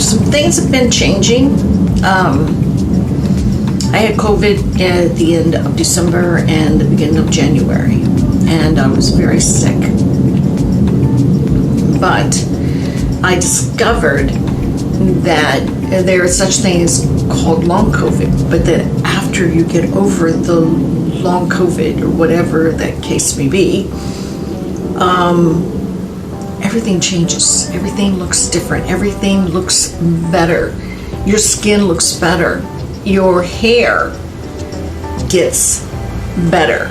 some things have been changing. I had COVID at the end of December and the beginning of January, and I was very sick. But I discovered that there are such things called long COVID, but that after you get over the long COVID or whatever that case may be, everything changes. Everything looks different. Everything looks better. Your skin looks better. Your hair gets better.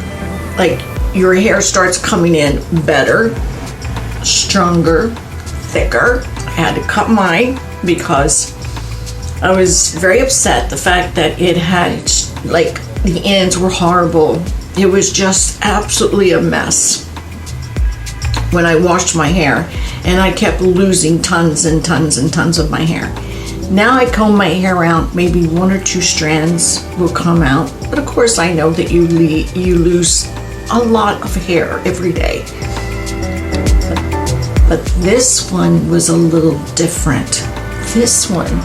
Like, your hair starts coming in better, stronger, thicker. I had to cut mine because I was very upset the fact that it had, like, the ends were horrible. It was just absolutely a mess when I washed my hair, and I kept losing tons and tons and tons of my hair. Now I comb my hair out, maybe 1 or 2 strands will come out, but of course I know that you lose a lot of hair every day. But this one was a little different. This one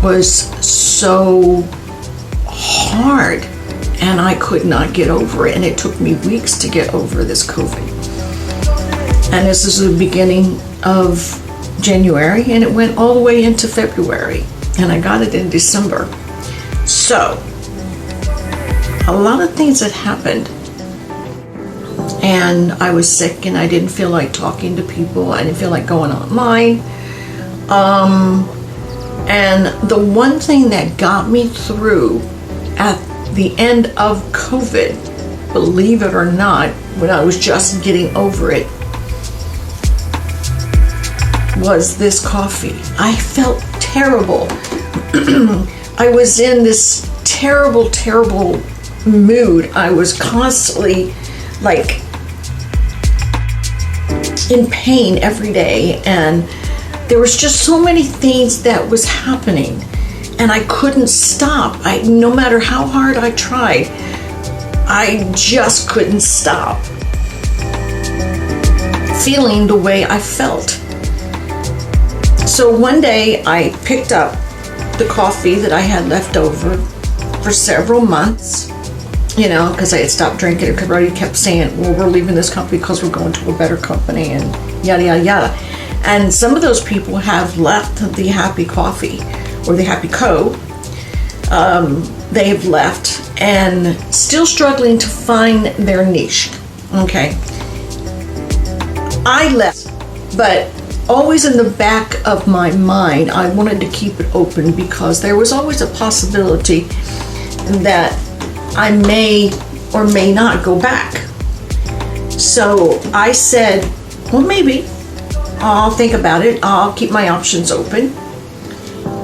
was so hard, and I could not get over it, and it took me weeks to get over this COVID. And this is the beginning of January, and it went all the way into February, and I got it in December. So a lot of things had happened, and I was sick, and I didn't feel like talking to people. I didn't feel like going online. And the one thing that got me through at the end of COVID, believe it or not, when I was just getting over it, was this coffee. I felt terrible. I was in this terrible, terrible mood. I was constantly, like, in pain every day, and there was just so many things that was happening, and I couldn't stop. No matter how hard I tried, I just couldn't stop feeling the way I felt. So one day I picked up the coffee that I had left over for several months, because I had stopped drinking it, because everybody kept saying, well, we're leaving this company because we're going to a better company, and yada, yada, yada. And some of those people have left the Happy Coffee or the Happy Co. They've left and still struggling to find their niche. Okay. I left, but always in the back of my mind, I wanted to keep it open because there was always a possibility that I may or may not go back. So I said, well, maybe I'll think about it. I'll keep my options open.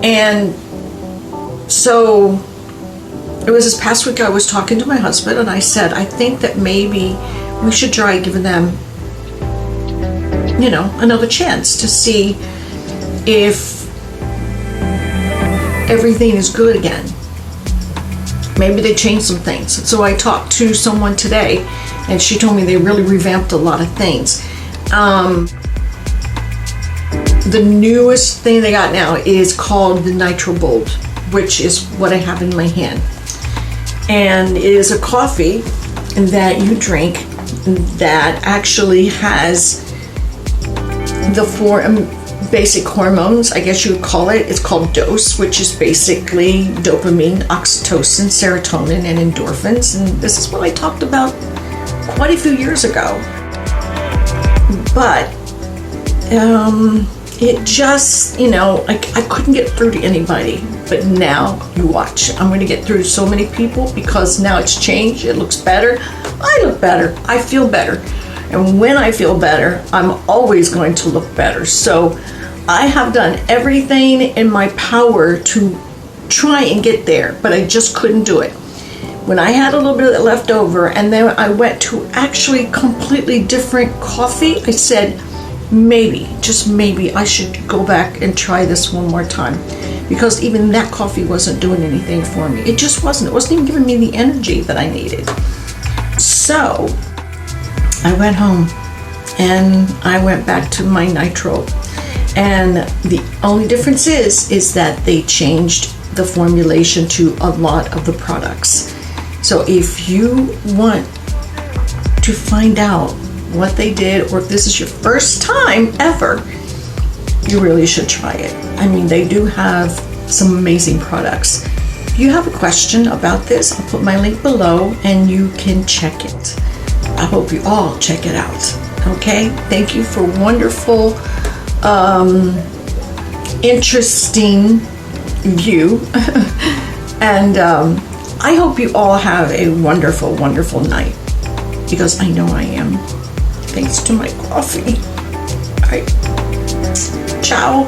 And so it was this past week I was talking to my husband, and I said, I think that maybe we should try giving them, another chance to see if everything is good again. Maybe they changed some things. So I talked to someone today, and she told me they really revamped a lot of things. The newest thing they got now is called the Nitro Bold, which is what I have in my hand. And it is a coffee that you drink that actually has the 4 basic hormones, I guess you would call it. It's called DOSE, which is basically dopamine, oxytocin, serotonin, and endorphins. And this is what I talked about quite a few years ago. But it just, I couldn't get through to anybody. But now, you watch. I'm going to get through to so many people because now it's changed. It looks better. I look better. I feel better. And when I feel better, I'm always going to look better. So I have done everything in my power to try and get there, but I just couldn't do it. When I had a little bit of it left over, and then I went to actually completely different coffee, I said, maybe, just maybe, I should go back and try this one more time. Because even that coffee wasn't doing anything for me. It just wasn't. It wasn't even giving me the energy that I needed. So I went home and I went back to my Nitro. And the only difference is that they changed the formulation to a lot of the products. So if you want to find out what they did, or if this is your first time ever, you really should try it. I mean, they do have some amazing products. If you have a question about this, I'll put my link below and you can check it. I hope you all check it out. Okay? Thank you for wonderful, interesting view. And I hope you all have a wonderful, wonderful night, because I know I am, thanks to my coffee. All right. Ciao.